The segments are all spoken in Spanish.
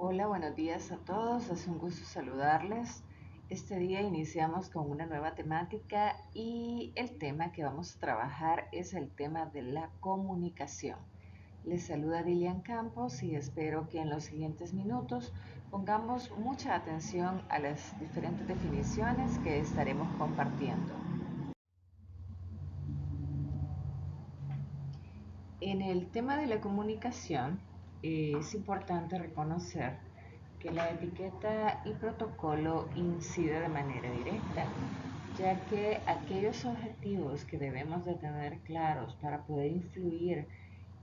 Hola, buenos días a todos. Es un gusto saludarles. Este día iniciamos con una nueva temática y el tema que vamos a trabajar es el tema de la comunicación. Les saluda Dilian Campos y espero que en los siguientes minutos pongamos mucha atención a las diferentes definiciones que estaremos compartiendo. En el tema de la comunicación, es importante reconocer que la etiqueta y protocolo incide de manera directa, ya que aquellos objetivos que debemos de tener claros para poder influir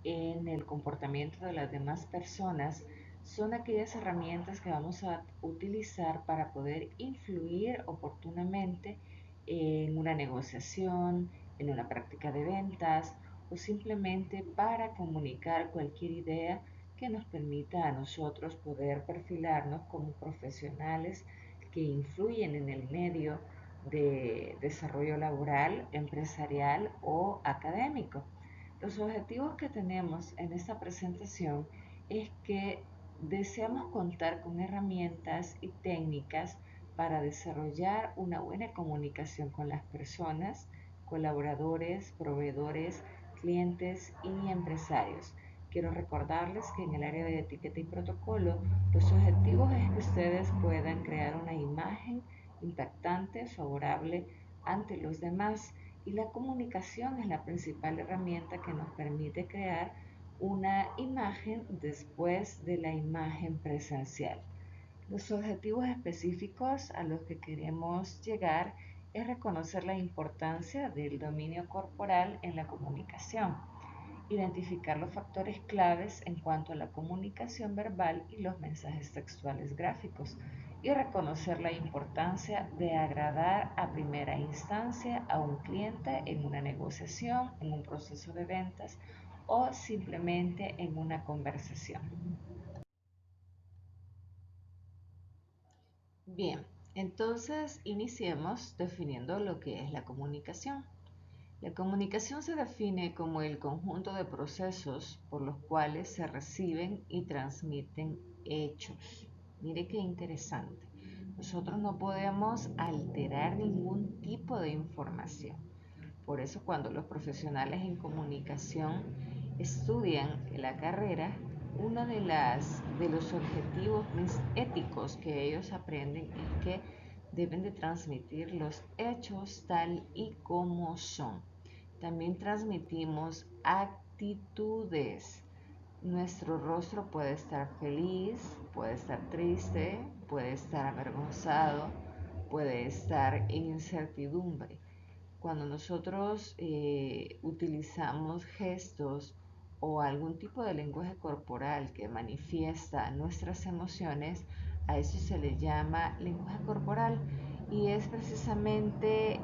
en el comportamiento de las demás personas son aquellas herramientas que vamos a utilizar para poder influir oportunamente en una negociación, en una práctica de ventas o simplemente para comunicar cualquier idea que nos permita a nosotros poder perfilarnos como profesionales que influyen en el medio de desarrollo laboral, empresarial o académico. Los objetivos que tenemos en esta presentación es que deseamos contar con herramientas y técnicas para desarrollar una buena comunicación con las personas, colaboradores, proveedores, clientes y empresarios. Quiero recordarles que en el área de etiqueta y protocolo, los objetivos es que ustedes puedan crear una imagen impactante, favorable ante los demás, y la comunicación es la principal herramienta que nos permite crear una imagen después de la imagen presencial. Los objetivos específicos a los que queremos llegar es reconocer la importancia del dominio corporal en la comunicación, identificar los factores claves en cuanto a la comunicación verbal y los mensajes textuales gráficos, y reconocer la importancia de agradar a primera instancia a un cliente en una negociación, en un proceso de ventas o simplemente en una conversación. Bien, entonces iniciemos definiendo lo que es la comunicación. La comunicación se define como el conjunto de procesos por los cuales se reciben y transmiten hechos. Mire qué interesante. Nosotros no podemos alterar ningún tipo de información. Por eso cuando los profesionales en comunicación estudian la carrera, uno de los objetivos éticos que ellos aprenden es que deben de transmitir los hechos tal y como son. También transmitimos actitudes. Nuestro rostro puede estar feliz, puede estar triste, puede estar avergonzado, puede estar en incertidumbre. Cuando nosotros utilizamos gestos o algún tipo de lenguaje corporal que manifiesta nuestras emociones, a eso se le llama lenguaje corporal, y es precisamente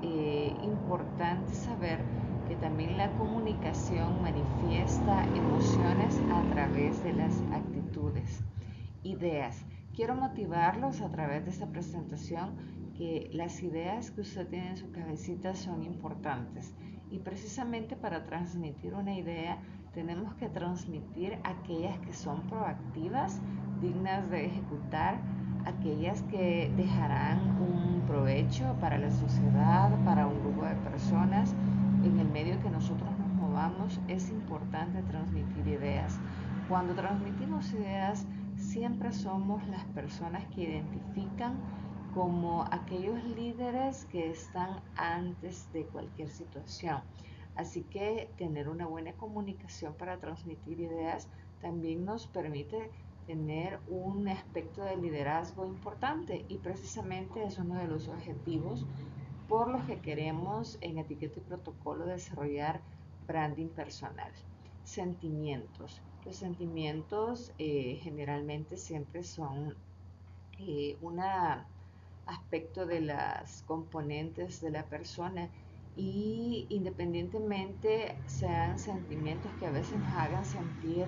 importante saber que también la comunicación manifiesta emociones a través de las actitudes. Ideas. Quiero motivarlos a través de esta presentación que las ideas que usted tiene en su cabecita son importantes, y precisamente para transmitir una idea tenemos que transmitir aquellas que son proactivas, dignas de ejecutar, aquellas que dejarán un provecho para la sociedad, para un grupo de personas. En el medio que nosotros nos movamos es importante transmitir ideas. Cuando transmitimos ideas, siempre somos las personas que identifican como aquellos líderes que están antes de cualquier situación. Así que tener una buena comunicación para transmitir ideas también nos permite tener un aspecto de liderazgo importante, y precisamente es uno de los objetivos por los que queremos en etiqueta y protocolo desarrollar branding personal. Sentimientos. Los sentimientos generalmente siempre son un aspecto de las componentes de la persona, y independientemente sean sentimientos que a veces nos hagan sentir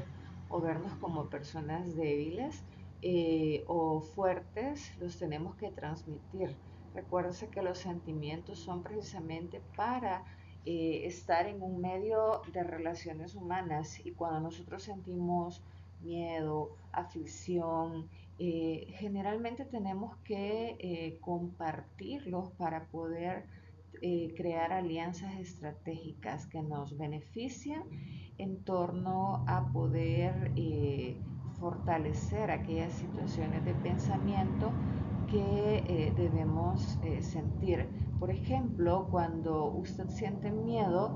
o vernos como personas débiles o fuertes, los tenemos que transmitir. Recuérdense que los sentimientos son precisamente para estar en un medio de relaciones humanas, y cuando nosotros sentimos miedo, aflicción, generalmente tenemos que compartirlos para poder crear alianzas estratégicas que nos benefician en torno a poder fortalecer aquellas situaciones de pensamiento que debemos sentir. Por ejemplo, cuando usted siente miedo,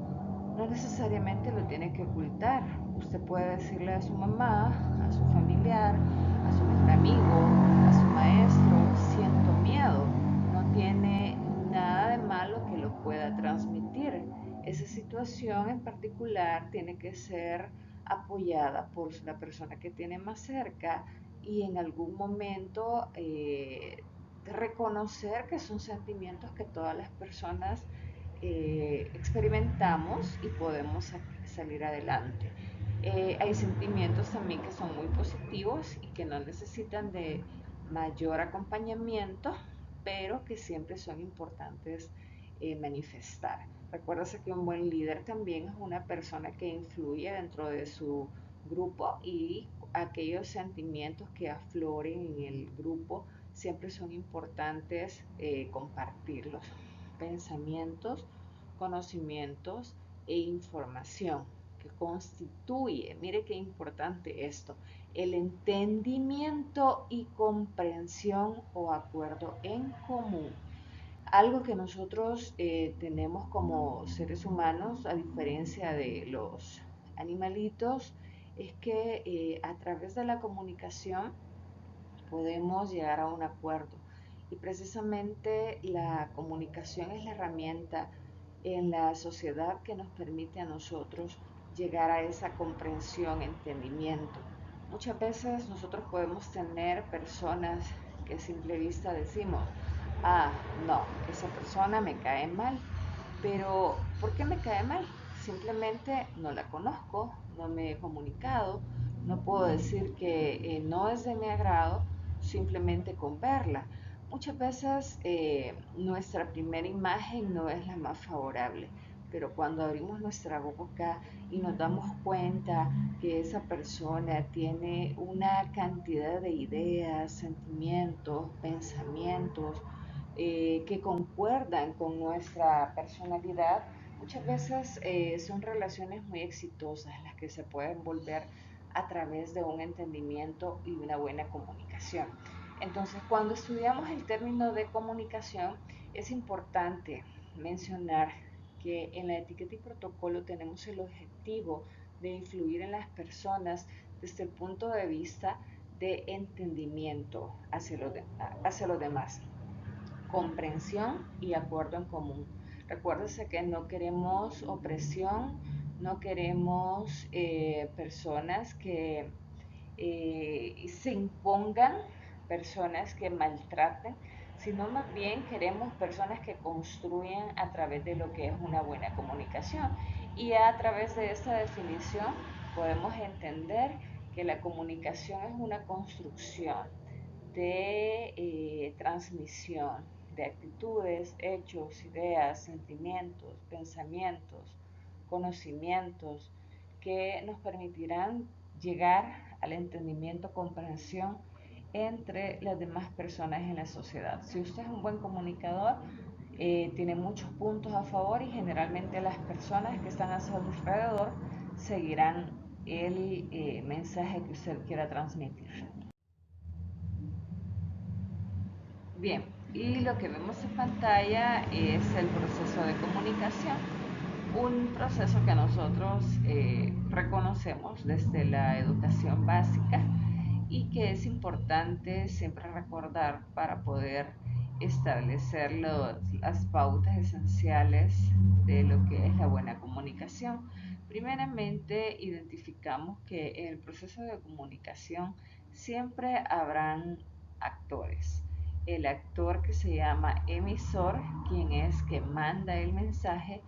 no necesariamente lo tiene que ocultar. Usted puede decirle a su mamá, a su familiar, a su mejor amigo, a su maestro, siento miedo. No tiene nada de malo que lo pueda transmitir. Esa situación en particular tiene que ser apoyada por la persona que tiene más cerca y en algún momento reconocer que son sentimientos que todas las personas experimentamos y podemos salir adelante. Hay sentimientos también que son muy positivos y que no necesitan de mayor acompañamiento, pero que siempre son importantes manifestar. Recuérdase que un buen líder también es una persona que influye dentro de su grupo y aquellos sentimientos que afloren en el grupo siempre son importantes compartirlos. Pensamientos, conocimientos e información que constituye, mire qué importante esto, el entendimiento y comprensión o acuerdo en común. Algo que nosotros tenemos como seres humanos, a diferencia de los animalitos, es que a través de la comunicación podemos llegar a un acuerdo. Y precisamente la comunicación es la herramienta en la sociedad que nos permite a nosotros llegar a esa comprensión, entendimiento. Muchas veces nosotros podemos tener personas que a simple vista decimos, ah, no, esa persona me cae mal, pero ¿por qué me cae mal? Simplemente no la conozco, no me he comunicado, no puedo decir que no es de mi agrado simplemente con verla. Muchas veces nuestra primera imagen no es la más favorable, pero cuando abrimos nuestra boca y nos damos cuenta que esa persona tiene una cantidad de ideas, sentimientos, pensamientos que concuerdan con nuestra personalidad, muchas veces son relaciones muy exitosas las que se pueden volver a través de un entendimiento y una buena comunicación. Entonces, cuando estudiamos el término de comunicación, es importante mencionar que en la etiqueta y protocolo tenemos el objetivo de influir en las personas desde el punto de vista de entendimiento hacia los demás, comprensión y acuerdo en común. Recuérdese que no queremos opresión, no queremos personas que se impongan, personas que maltraten, sino más bien queremos personas que construyan a través de lo que es una buena comunicación. Y a través de esta definición podemos entender que la comunicación es una construcción de transmisión de actitudes, hechos, ideas, sentimientos, pensamientos, conocimientos que nos permitirán llegar al entendimiento, comprensión entre las demás personas en la sociedad. Si usted es un buen comunicador, tiene muchos puntos a favor y generalmente las personas que están a su alrededor seguirán el mensaje que usted quiera transmitir. Bien, y lo que vemos en pantalla es el proceso de comunicación, un proceso que nosotros reconocemos desde la educación básica y que es importante siempre recordar para poder establecer las pautas esenciales de lo que es la buena comunicación. Primeramente, identificamos que en el proceso de comunicación siempre habrán actores. El actor que se llama emisor, quien es que manda el mensaje,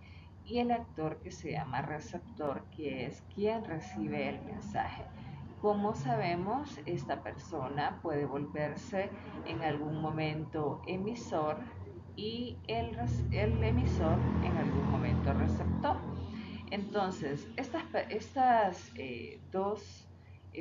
y el actor que se llama receptor, que es quien recibe el mensaje. Como sabemos, esta persona puede volverse en algún momento emisor y el emisor en algún momento receptor. Entonces, estas dos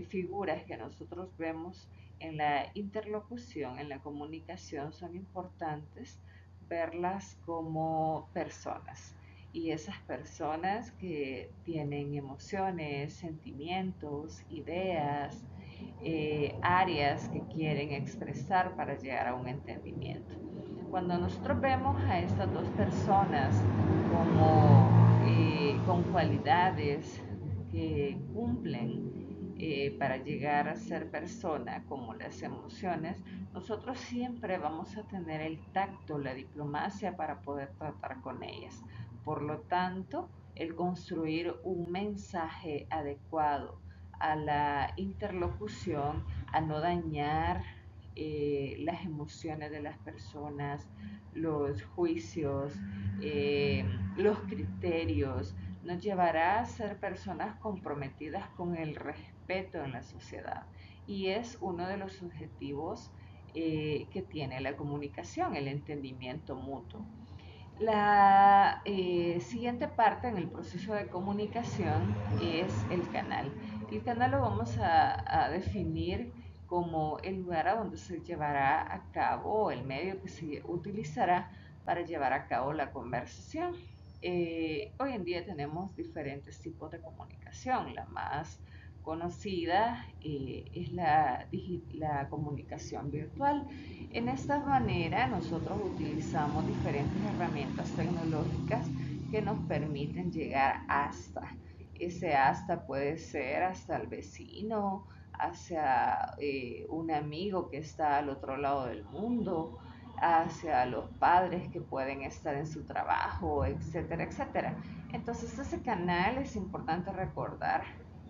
figuras que nosotros vemos en la interlocución, en la comunicación, son importantes verlas como personas. Y esas personas que tienen emociones, sentimientos, ideas, áreas que quieren expresar para llegar a un entendimiento. Cuando nosotros vemos a estas dos personas como con cualidades que cumplen para llegar a ser persona, como las emociones, nosotros siempre vamos a tener el tacto, la diplomacia para poder tratar con ellas. Por lo tanto, el construir un mensaje adecuado a la interlocución, a no dañar las emociones de las personas, los juicios, los criterios, nos llevará a ser personas comprometidas con el respeto en la sociedad. Y es uno de los objetivos que tiene la comunicación, el entendimiento mutuo. La siguiente parte en el proceso de comunicación es el canal. El canal lo vamos a definir como el lugar a donde se llevará a cabo, el medio que se utilizará para llevar a cabo la conversación. Hoy en día tenemos diferentes tipos de comunicación. La más conocida es la comunicación virtual. En esta manera nosotros utilizamos diferentes herramientas tecnológicas que nos permiten llegar hasta. Ese hasta puede ser hasta el vecino, hacia un amigo que está al otro lado del mundo, hacia los padres que pueden estar en su trabajo, etcétera, etcétera. Entonces ese canal es importante recordar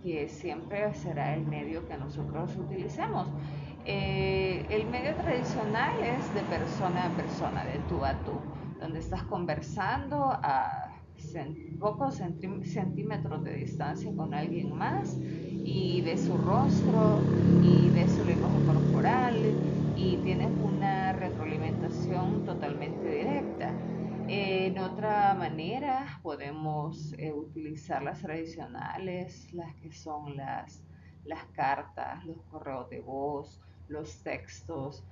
que siempre será el medio que nosotros utilicemos. El medio tradicional es de persona a persona, de tú a tú, donde estás conversando a pocos centímetros de distancia con alguien más y ves su rostro y ves su lenguaje corporal y tienes una retroalimentación totalmente directa. En otra manera podemos utilizar las tradicionales, las que son las cartas, los correos de voz, los textos,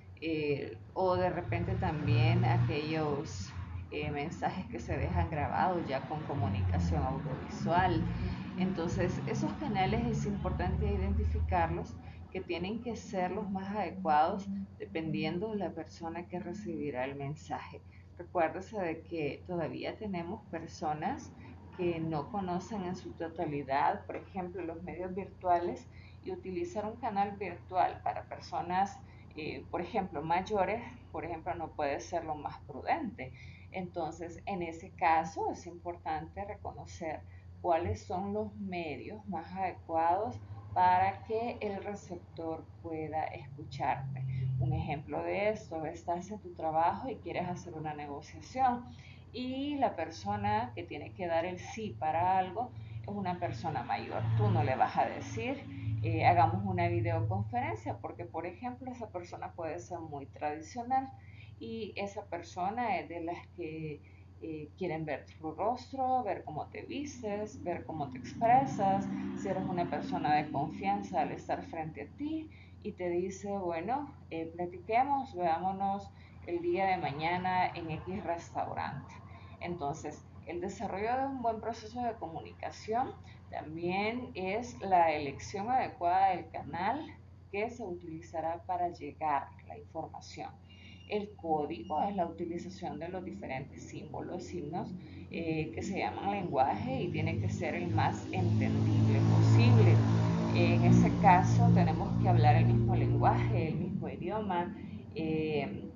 o de repente también aquellos mensajes que se dejan grabados ya con comunicación audiovisual. Entonces, esos canales es importante identificarlos, que tienen que ser los más adecuados dependiendo de la persona que recibirá el mensaje. Recuérdese de que todavía tenemos personas que no conocen en su totalidad, por ejemplo, los medios virtuales, y utilizar un canal virtual para personas, por ejemplo, mayores, por ejemplo, no puede ser lo más prudente. Entonces, en ese caso es importante reconocer cuáles son los medios más adecuados para que el receptor pueda escucharte. Un ejemplo de esto: estás en tu trabajo y quieres hacer una negociación y la persona que tiene que dar el sí para algo es una persona mayor. Tú no le vas a decir hagamos una videoconferencia, porque por ejemplo esa persona puede ser muy tradicional y esa persona es de las que quieren ver tu rostro, ver cómo te vistes, ver cómo te expresas, si eres una persona de confianza al estar frente a ti y te dice, bueno, platiquemos, veámonos el día de mañana en X restaurante. Entonces, el desarrollo de un buen proceso de comunicación también es la elección adecuada del canal que se utilizará para llegar la información. El código es la utilización de los diferentes símbolos, signos que se llaman lenguaje y tiene que ser el más entendible posible. En ese caso tenemos que hablar el mismo lenguaje, el mismo idioma.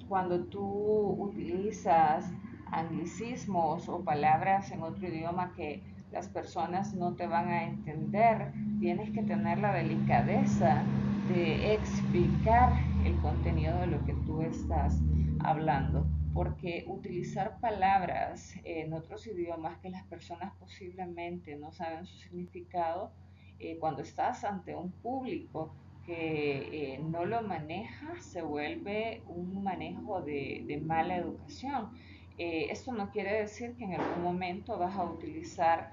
Cuando tú utilizas anglicismos o palabras en otro idioma que las personas no te van a entender, tienes que tener la delicadeza de explicar el contenido de lo que tú estás hablando, porque utilizar palabras en otros idiomas que las personas posiblemente no saben su significado, cuando estás ante un público que no lo maneja, se vuelve un manejo de mala educación. Esto no quiere decir que en algún momento vas a utilizar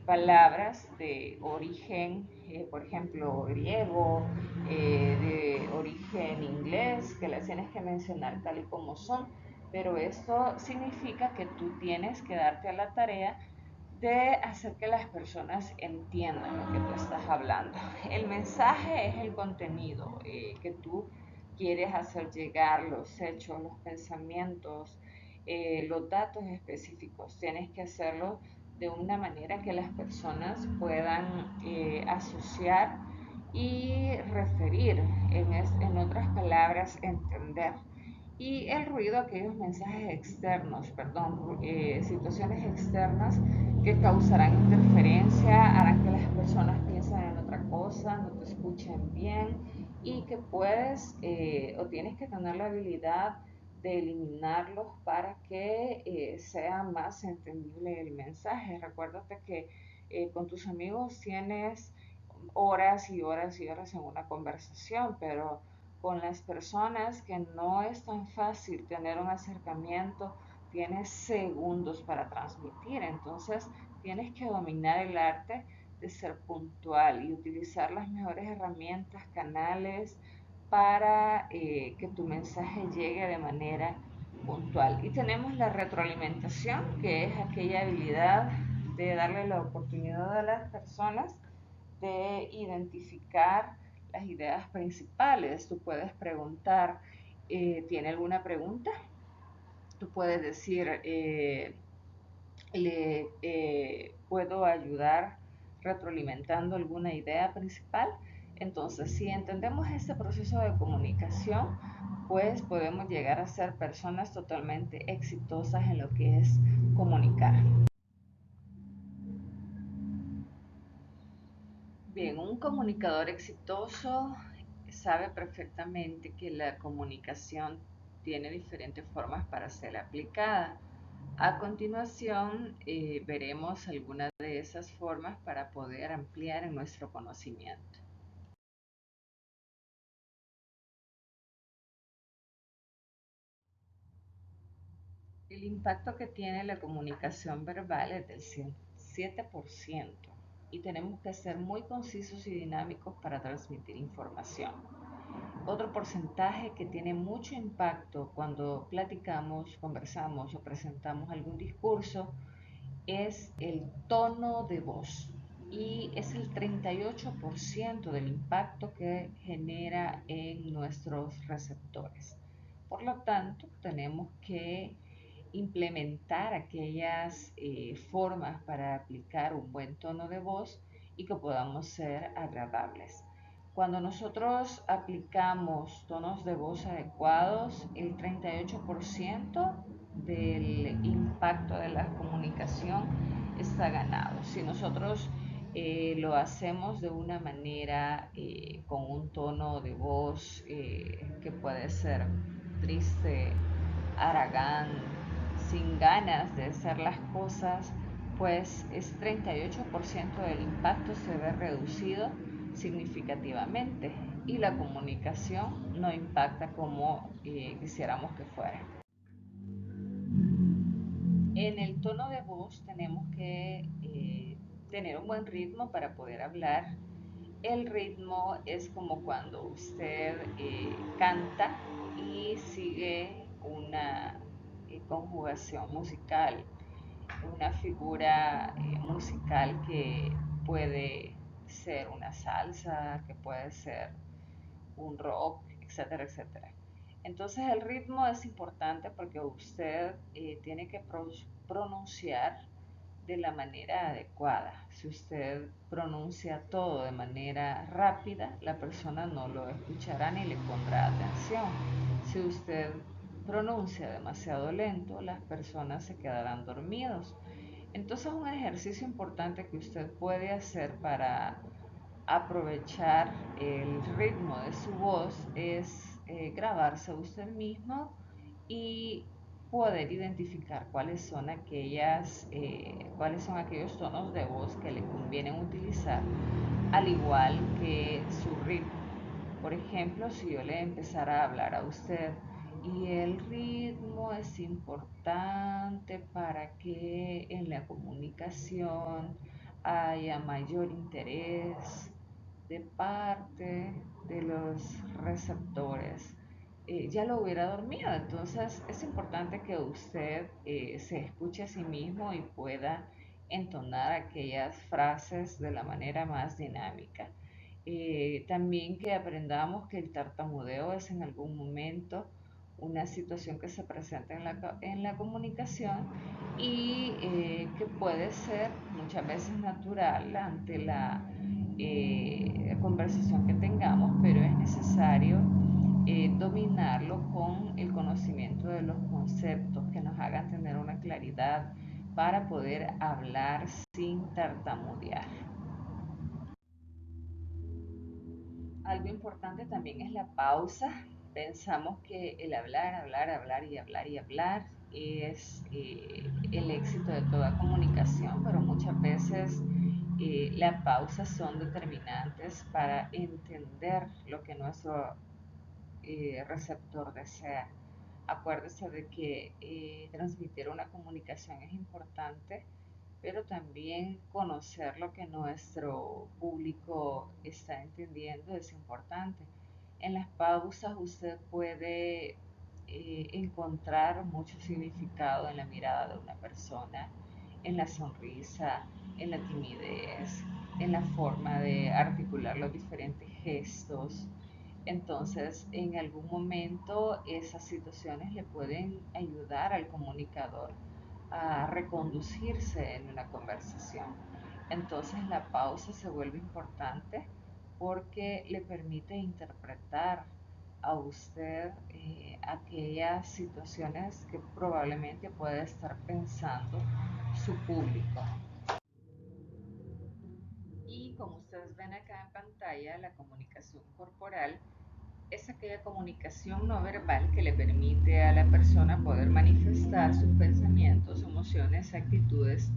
palabras de origen por ejemplo, griego, de origen inglés, que las tienes que mencionar tal y como son, pero esto significa que tú tienes que darte a la tarea de hacer que las personas entiendan lo que tú estás hablando. El mensaje es el contenido que tú quieres hacer llegar, los hechos, los pensamientos, los datos específicos. Tienes que hacerlo de una manera que las personas puedan asociar y referir, en otras palabras, entender. Y el ruido, aquellos mensajes externos, perdón, situaciones externas que causarán interferencia, harán que las personas piensen en otra cosa, no te escuchen bien y que puedes o tienes que tener la habilidad de eliminarlos para que sea más entendible el mensaje. Recuérdate que con tus amigos tienes horas y horas y horas en una conversación, pero con las personas que no es tan fácil tener un acercamiento, tienes segundos para transmitir, entonces tienes que dominar el arte de ser puntual y utilizar las mejores herramientas, canales para que tu mensaje llegue de manera puntual. Y tenemos la retroalimentación, que es aquella habilidad de darle la oportunidad a las personas de identificar las ideas principales. Tú puedes preguntar, ¿tiene alguna pregunta? Tú puedes decir, ¿le puedo ayudar retroalimentando alguna idea principal? Entonces, si entendemos este proceso de comunicación, pues podemos llegar a ser personas totalmente exitosas en lo que es comunicar. Bien, un comunicador exitoso sabe perfectamente que la comunicación tiene diferentes formas para ser aplicada. A continuación, veremos algunas de esas formas para poder ampliar en nuestro conocimiento. El impacto que tiene la comunicación verbal es del 7% y tenemos que ser muy concisos y dinámicos para transmitir información. Otro porcentaje que tiene mucho impacto cuando platicamos, conversamos o presentamos algún discurso es el tono de voz y es el 38% del impacto que genera en nuestros receptores. Por lo tanto, tenemos que implementar aquellas formas para aplicar un buen tono de voz y que podamos ser agradables. Cuando nosotros aplicamos tonos de voz adecuados, el 38% del impacto de la comunicación está ganado. Si nosotros lo hacemos de una manera con un tono de voz que puede ser triste, aragán, sin ganas de hacer las cosas, pues es 38% del impacto se ve reducido significativamente y la comunicación no impacta como quisiéramos que fuera. En el tono de voz tenemos que tener un buen ritmo para poder hablar. El ritmo es como cuando usted canta y sigue una conjugación musical, una figura musical que puede ser una salsa, que puede ser un rock, etcétera, etcétera. Entonces el ritmo es importante porque usted tiene que pronunciar de la manera adecuada. Si usted pronuncia todo de manera rápida, la persona no lo escuchará ni le pondrá atención. Si usted pronuncia demasiado lento, las personas se quedarán dormidos. Entonces un ejercicio importante que usted puede hacer para aprovechar el ritmo de su voz es grabarse usted mismo y poder identificar cuáles son aquellos tonos de voz que le convienen utilizar, al igual que su ritmo. Por ejemplo, si yo le empezara a hablar a usted y el ritmo es importante para que en la comunicación haya mayor interés, de parte de los receptores ya lo hubiera dormido. Entonces es importante que usted se escuche a sí mismo y pueda entonar aquellas frases de la manera más dinámica. También que aprendamos que el tartamudeo es en algún momento una situación que se presenta en la comunicación y que puede ser muchas veces natural ante la conversación que tengamos, pero es necesario dominarlo con el conocimiento de los conceptos que nos hagan tener una claridad para poder hablar sin tartamudear. Algo importante también es la pausa. Pensamos que el hablar, hablar, hablar y hablar y hablar es el éxito de toda comunicación, pero muchas veces las pausas son determinantes para entender lo que nuestro receptor desea. Acuérdese de que transmitir una comunicación es importante, pero también conocer lo que nuestro público está entendiendo es importante. En las pausas usted puede encontrar mucho significado en la mirada de una persona, en la sonrisa, en la timidez, en la forma de articular los diferentes gestos. Entonces, en algún momento esas situaciones le pueden ayudar al comunicador a reconducirse en una conversación. Entonces la pausa se vuelve importante porque le permite interpretar a usted aquellas situaciones que probablemente puede estar pensando su público. Y como ustedes ven acá en pantalla, la comunicación corporal es aquella comunicación no verbal que le permite a la persona poder manifestar sus pensamientos, emociones, actitudes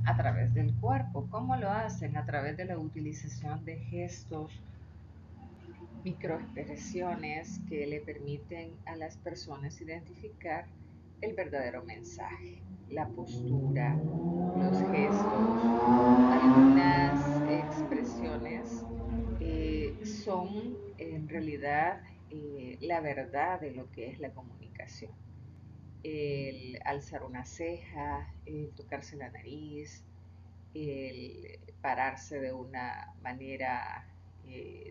a través del cuerpo. ¿Cómo lo hacen? A través de la utilización de gestos, microexpresiones que le permiten a las personas identificar el verdadero mensaje, la postura, los gestos, algunas expresiones son en realidad la verdad de lo que es la comunicación. El alzar una ceja, el tocarse la nariz, el pararse de una manera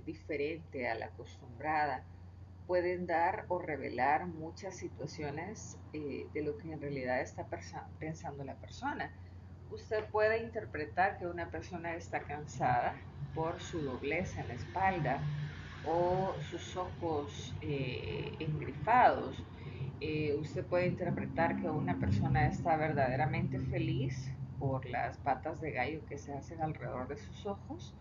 diferente a la acostumbrada, pueden dar o revelar muchas situaciones de lo que en realidad está pensando la persona. Usted puede interpretar que una persona está cansada por su doblez en la espalda o sus ojos engrifados. Usted puede interpretar que una persona está verdaderamente feliz por las patas de gallo que se hacen alrededor de sus ojos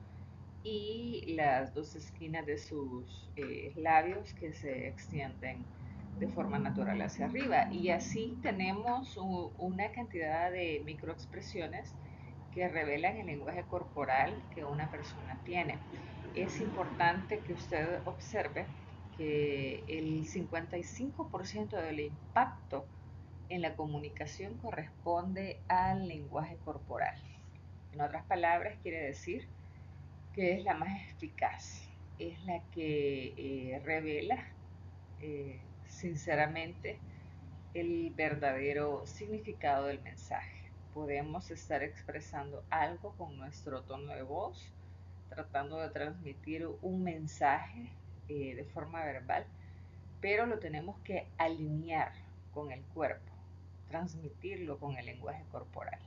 y las dos esquinas de sus labios que se extienden de forma natural hacia arriba. Y así tenemos una cantidad de microexpresiones que revelan el lenguaje corporal que una persona tiene. Es importante que usted observe que el 55% del impacto en la comunicación corresponde al lenguaje corporal. En otras palabras, quiere decir que es la más eficaz, es la que revela sinceramente el verdadero significado del mensaje. Podemos estar expresando algo con nuestro tono de voz, tratando de transmitir un mensaje de forma verbal, pero lo tenemos que alinear con el cuerpo, transmitirlo con el lenguaje corporal.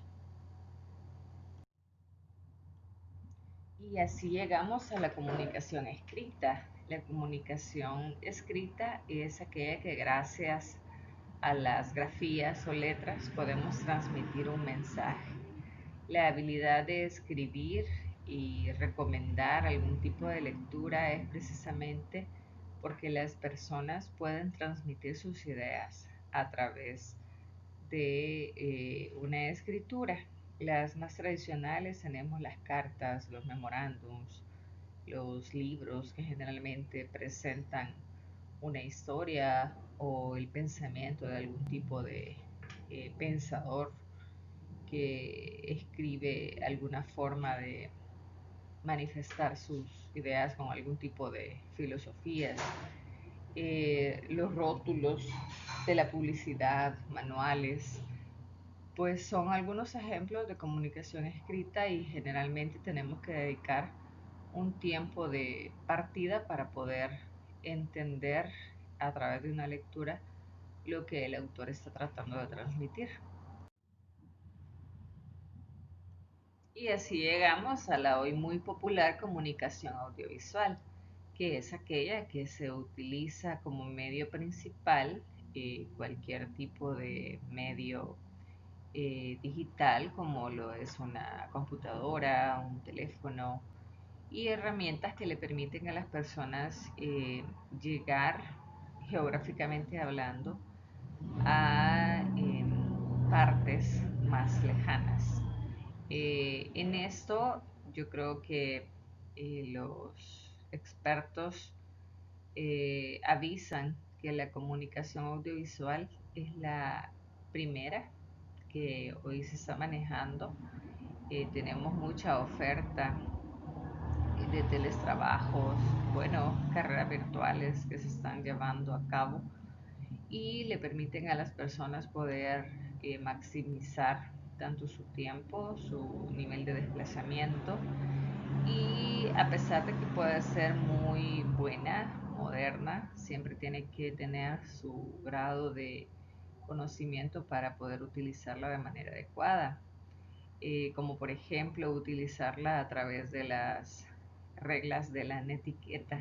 Y así llegamos a la comunicación escrita. La comunicación escrita es aquella que gracias a las grafías o letras podemos transmitir un mensaje. La habilidad de escribir y recomendar algún tipo de lectura es precisamente porque las personas pueden transmitir sus ideas a través de una escritura. Las más tradicionales tenemos las cartas, los memorándums, los libros que generalmente presentan una historia o el pensamiento de algún tipo de pensador que escribe alguna forma de manifestar sus ideas con algún tipo de filosofías. Los rótulos de la publicidad, manuales, pues son algunos ejemplos de comunicación escrita y generalmente tenemos que dedicar un tiempo de partida para poder entender a través de una lectura lo que el autor está tratando de transmitir. Y así llegamos a la hoy muy popular comunicación audiovisual, que es aquella que se utiliza como medio principal, cualquier tipo de medio digital, como lo es una computadora, un teléfono, y herramientas que le permiten a las personas llegar geográficamente hablando a partes más lejanas. En esto yo creo que los expertos avisan que la comunicación audiovisual es la primera que hoy se está manejando. Tenemos mucha oferta de teletrabajos, bueno, carreras virtuales que se están llevando a cabo y le permiten a las personas poder maximizar tanto su tiempo, su nivel de desplazamiento, y a pesar de que puede ser muy buena, moderna, siempre tiene que tener su grado de conocimiento para poder utilizarla de manera adecuada, como por ejemplo utilizarla a través de las reglas de la netiqueta.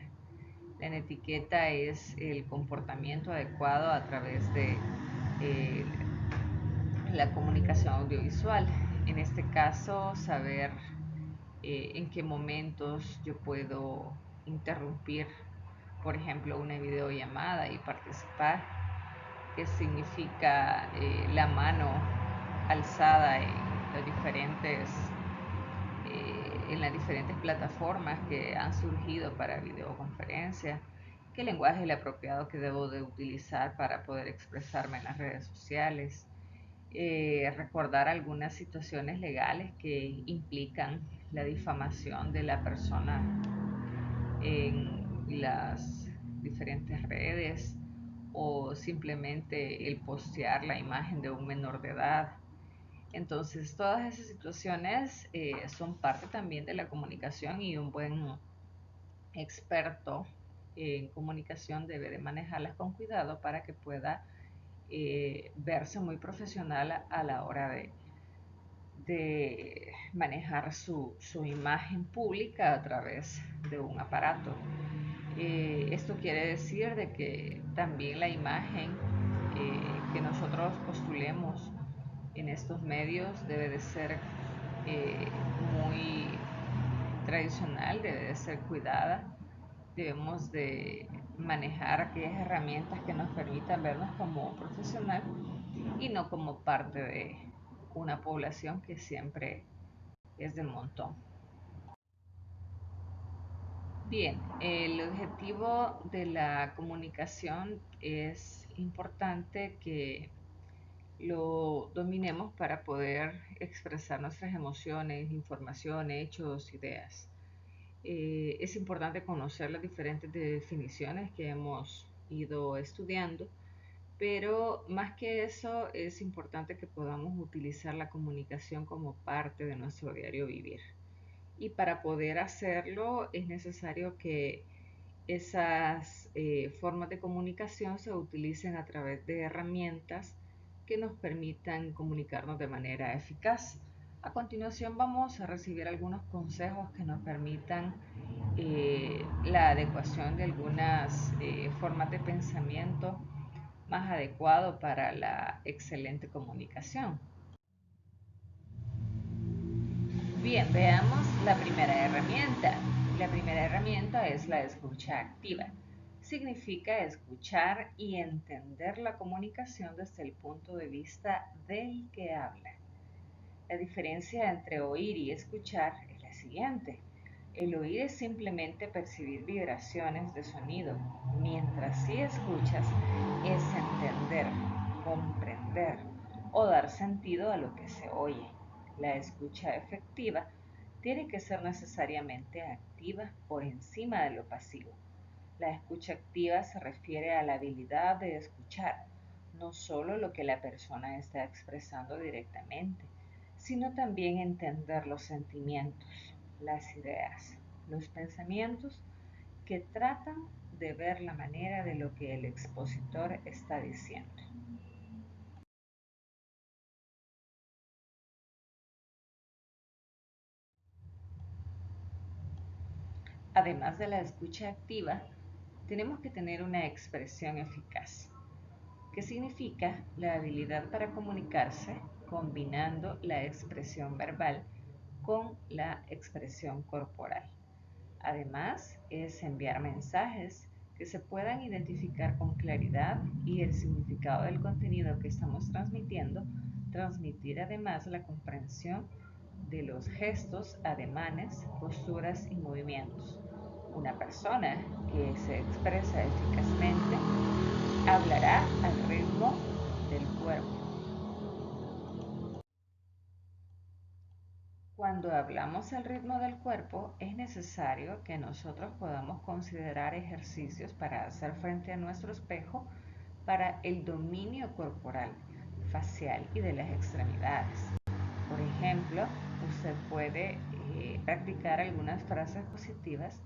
La netiqueta es el comportamiento adecuado a través de eh, la comunicación audiovisual. En este caso, saber en qué momentos yo puedo interrumpir, por ejemplo, una videollamada y participar, que significa la mano alzada en las diferentes plataformas que han surgido para videoconferencia, qué lenguaje es el apropiado que debo de utilizar para poder expresarme en las redes sociales, recordar algunas situaciones legales que implican la difamación de la persona en las diferentes redes o simplemente el postear la imagen de un menor de edad. Entonces, todas esas situaciones son parte también de la comunicación y un buen experto en comunicación debe de manejarlas con cuidado para que pueda verse muy profesional a la hora de manejar su imagen pública a través de un aparato. Esto quiere decir de que también la imagen que nosotros postulemos en estos medios debe de ser muy tradicional, debe de ser cuidada. Debemos de manejar aquellas herramientas que nos permitan vernos como un profesional y no como parte de una población que siempre es del montón. Bien, el objetivo de la comunicación es importante que lo dominemos para poder expresar nuestras emociones, información, hechos, ideas. Es importante conocer las diferentes definiciones que hemos ido estudiando, pero más que eso es importante que podamos utilizar la comunicación como parte de nuestro diario vivir. Y para poder hacerlo es necesario que esas formas de comunicación se utilicen a través de herramientas que nos permitan comunicarnos de manera eficaz. A continuación vamos a recibir algunos consejos que nos permitan la adecuación de algunas formas de pensamiento más adecuado para la excelente comunicación. Bien, veamos la primera herramienta. La primera herramienta es la escucha activa. Significa escuchar y entender la comunicación desde el punto de vista del que habla. La diferencia entre oír y escuchar es la siguiente. El oír es simplemente percibir vibraciones de sonido, mientras si escuchas es entender, comprender o dar sentido a lo que se oye. La escucha efectiva tiene que ser necesariamente activa. activa por encima de lo pasivo. La escucha activa se refiere a la habilidad de escuchar no solo lo que la persona está expresando directamente, sino también entender los sentimientos, las ideas, los pensamientos que tratan de ver la manera de lo que el expositor está diciendo. Además de la escucha activa, tenemos que tener una expresión eficaz, que significa la habilidad para comunicarse combinando la expresión verbal con la expresión corporal. Además, es enviar mensajes que se puedan identificar con claridad y el significado del contenido que estamos transmitiendo, transmitir además la comprensión de los gestos, ademanes, posturas y movimientos. Una persona que se expresa eficazmente hablará al ritmo del cuerpo. Cuando hablamos al ritmo del cuerpo, es necesario que nosotros podamos considerar ejercicios para hacer frente a nuestro espejo para el dominio corporal, facial y de las extremidades. Por ejemplo, usted puede practicar algunas frases positivas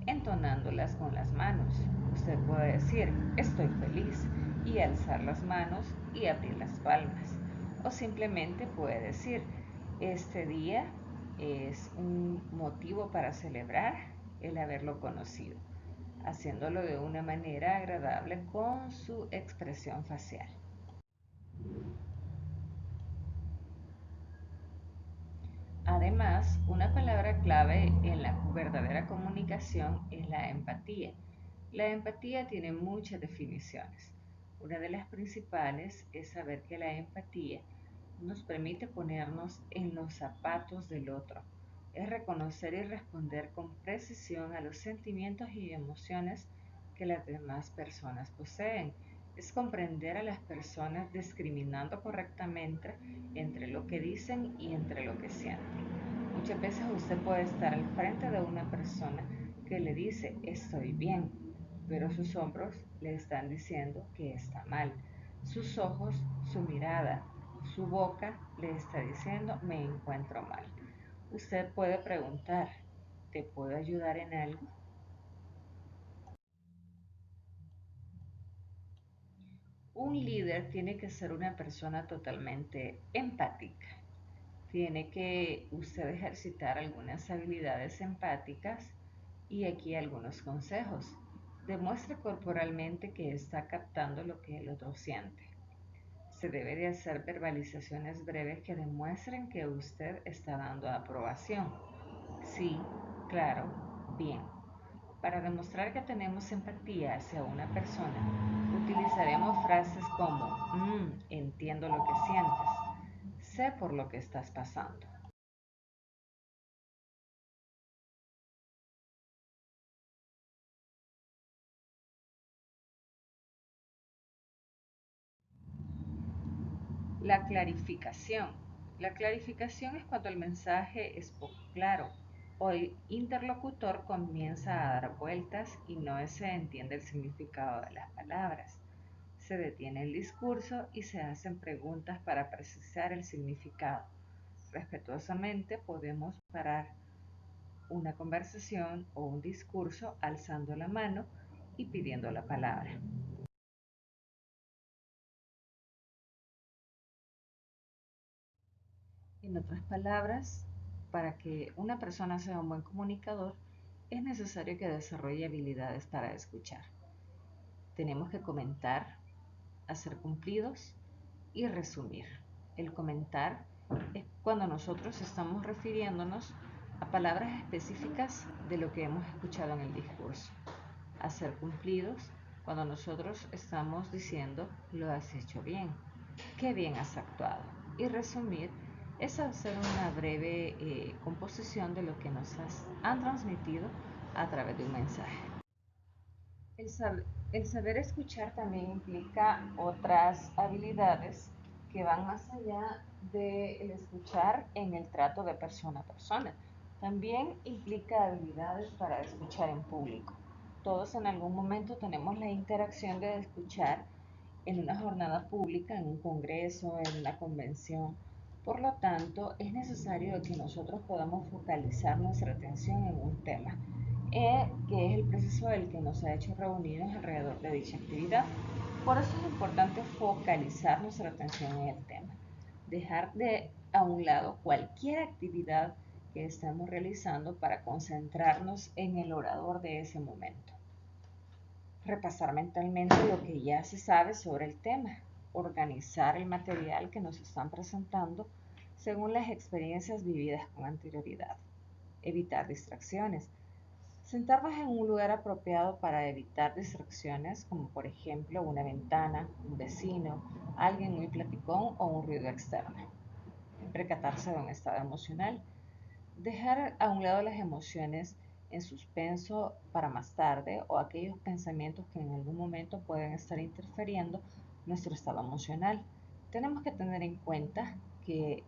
entonándolas con las manos. Usted puede decir, estoy feliz, y alzar las manos y abrir las palmas. O simplemente puede decir, este día es un motivo para celebrar el haberlo conocido, haciéndolo de una manera agradable con su expresión facial. Además, una palabra clave en la verdadera comunicación es la empatía. La empatía tiene muchas definiciones. Una de las principales es saber que la empatía nos permite ponernos en los zapatos del otro. Es reconocer y responder con precisión a los sentimientos y emociones que las demás personas poseen. Es comprender a las personas discriminando correctamente entre lo que dicen y entre lo que sienten. Muchas veces usted puede estar al frente de una persona que le dice estoy bien, pero sus hombros le están diciendo que está mal. Sus ojos, su mirada, su boca le está diciendo me encuentro mal. Usted puede preguntar, ¿te puedo ayudar en algo? Un líder tiene que ser una persona totalmente empática. Tiene que usted ejercitar algunas habilidades empáticas y aquí algunos consejos. Demuestre corporalmente que está captando lo que el otro siente. Se debe de hacer verbalizaciones breves que demuestren que usted está dando aprobación. Sí, claro, bien. Para demostrar que tenemos empatía hacia una persona, utilizaremos frases como, entiendo lo que sientes, sé por lo que estás pasando. La clarificación. La clarificación es cuando el mensaje es poco claro o el interlocutor comienza a dar vueltas y no se entiende el significado de las palabras. Se detiene el discurso y se hacen preguntas para precisar el significado. Respetuosamente podemos parar una conversación o un discurso alzando la mano y pidiendo la palabra. En otras palabras, para que una persona sea un buen comunicador, es necesario que desarrolle habilidades para escuchar. Tenemos que comentar, hacer cumplidos y resumir. El comentar es cuando nosotros estamos refiriéndonos a palabras específicas de lo que hemos escuchado en el discurso. Hacer cumplidos cuando nosotros estamos diciendo lo has hecho bien, qué bien has actuado. Y resumir es hacer una breve composición de lo que han transmitido a través de un mensaje. El, sab el saber escuchar también implica otras habilidades que van más allá del escuchar en el trato de persona a persona. También implica habilidades para escuchar en público. Todos en algún momento tenemos la interacción de escuchar en una jornada pública, en un congreso, en una convención. Por lo tanto, es necesario que nosotros podamos focalizar nuestra atención en un tema, que es el proceso del que nos ha hecho reunirnos alrededor de dicha actividad. Por eso es importante focalizar nuestra atención en el tema, dejar de a un lado cualquier actividad que estamos realizando para concentrarnos en el orador de ese momento. Repasar mentalmente lo que ya se sabe sobre el tema, organizar el material que nos están presentando según las experiencias vividas con anterioridad, evitar distracciones, sentarnos en un lugar apropiado para evitar distracciones, como por ejemplo una ventana, un vecino, alguien muy platicón o un ruido externo, percatarse de un estado emocional, dejar a un lado las emociones en suspenso para más tarde o aquellos pensamientos que en algún momento pueden estar interfiriendo nuestro estado emocional. Tenemos que tener en cuenta que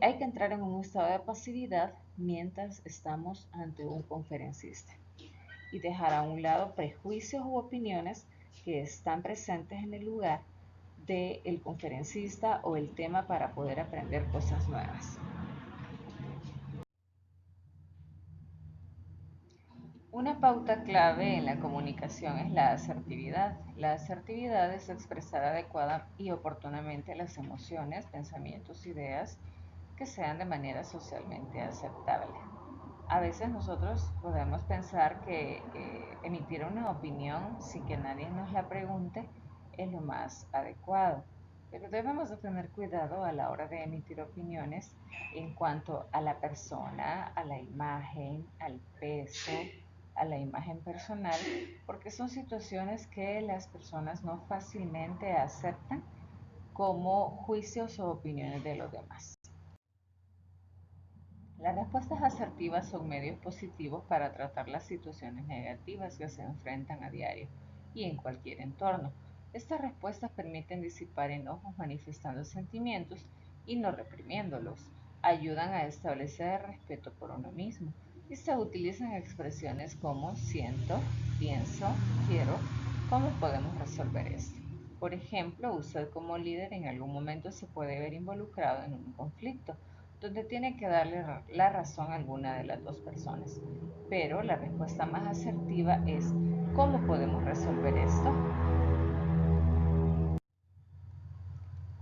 hay que entrar en un estado de pasividad mientras estamos ante un conferencista y dejar a un lado prejuicios u opiniones que están presentes en el lugar del conferencista o el tema para poder aprender cosas nuevas. Una pauta clave en la comunicación es la asertividad. La asertividad es expresar adecuada y oportunamente las emociones, pensamientos, ideas que sean de manera socialmente aceptable. A veces nosotros podemos pensar que emitir una opinión sin que nadie nos la pregunte es lo más adecuado, pero debemos de tener cuidado a la hora de emitir opiniones en cuanto a la persona, a la imagen, al peso, a la imagen personal, porque son situaciones que las personas no fácilmente aceptan como juicios o opiniones de los demás. Las respuestas asertivas son medios positivos para tratar las situaciones negativas que se enfrentan a diario y en cualquier entorno. Estas respuestas permiten disipar enojos manifestando sentimientos y no reprimiéndolos. Ayudan a establecer respeto por uno mismo y se utilizan expresiones como siento, pienso, quiero, ¿cómo podemos resolver esto? Por ejemplo, usted como líder en algún momento se puede ver involucrado en un conflicto donde tiene que darle la razón a alguna de las dos personas. Pero la respuesta más asertiva es ¿cómo podemos resolver esto?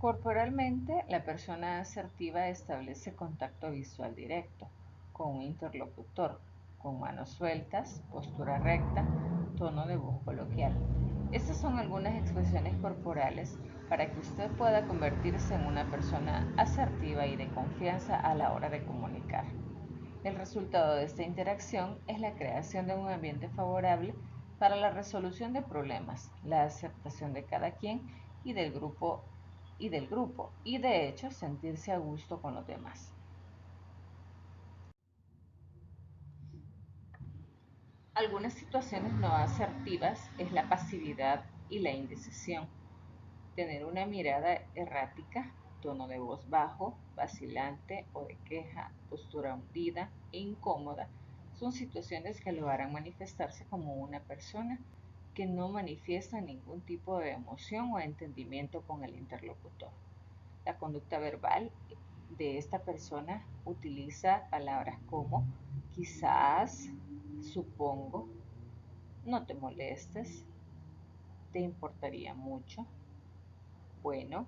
Corporalmente, la persona asertiva establece contacto visual directo con un interlocutor, con manos sueltas, postura recta, tono de voz coloquial. Estas son algunas expresiones corporales para que usted pueda convertirse en una persona asertiva y de confianza a la hora de comunicar. El resultado de esta interacción es la creación de un ambiente favorable para la resolución de problemas, la aceptación de cada quien y del grupo y de hecho sentirse a gusto con los demás. Algunas situaciones no asertivas es la pasividad y la indecisión. Tener una mirada errática, tono de voz bajo, vacilante o de queja, postura hundida e incómoda son situaciones que lo harán manifestarse como una persona que no manifiesta ningún tipo de emoción o entendimiento con el interlocutor. La conducta verbal de esta persona utiliza palabras como quizás, supongo, no te molestes, te importaría mucho. Bueno,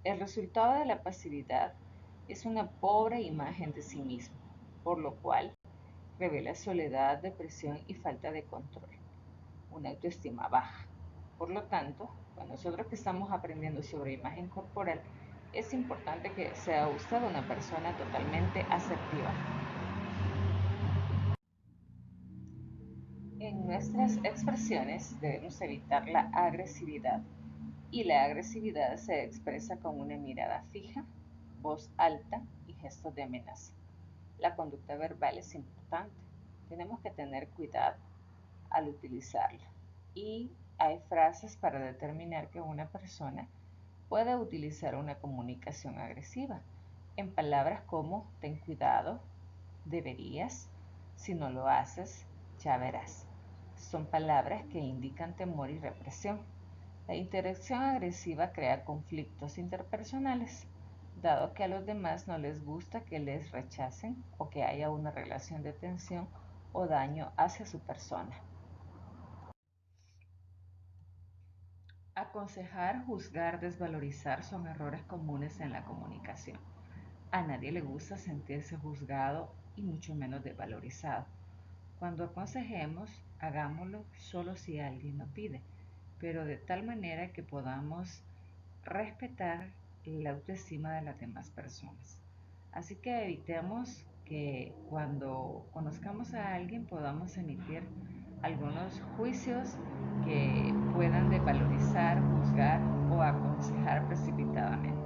el resultado de la pasividad es una pobre imagen de sí mismo, por lo cual revela soledad, depresión y falta de control, una autoestima baja. Por lo tanto, para nosotros que estamos aprendiendo sobre imagen corporal, es importante que sea usted una persona totalmente asertiva. En nuestras expresiones debemos evitar la agresividad y la agresividad se expresa con una mirada fija, voz alta y gestos de amenaza. La conducta verbal es importante. Tenemos que tener cuidado al utilizarla. Y hay frases para determinar que una persona puede utilizar una comunicación agresiva en palabras como ten cuidado, Deberías, si no lo haces, ya verás. Son palabras que indican temor y represión. La interacción agresiva crea conflictos interpersonales, dado que a los demás no les gusta que les rechacen o que haya una relación de tensión o daño hacia su persona. Aconsejar, juzgar, desvalorizar son errores comunes en la comunicación. A nadie le gusta sentirse juzgado y mucho menos desvalorizado. Cuando aconsejemos, hagámoslo solo si alguien lo pide, pero de tal manera que podamos respetar la autoestima de las demás personas. Así que evitemos que cuando conozcamos a alguien podamos emitir algunos juicios que puedan desvalorizar, juzgar o aconsejar precipitadamente.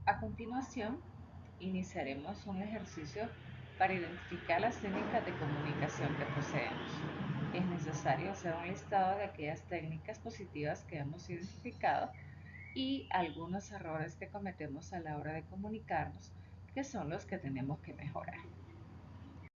A continuación, iniciaremos un ejercicio para identificar las técnicas de comunicación que poseemos. Es necesario hacer un listado de aquellas técnicas positivas que hemos identificado y algunos errores que cometemos a la hora de comunicarnos, que son los que tenemos que mejorar.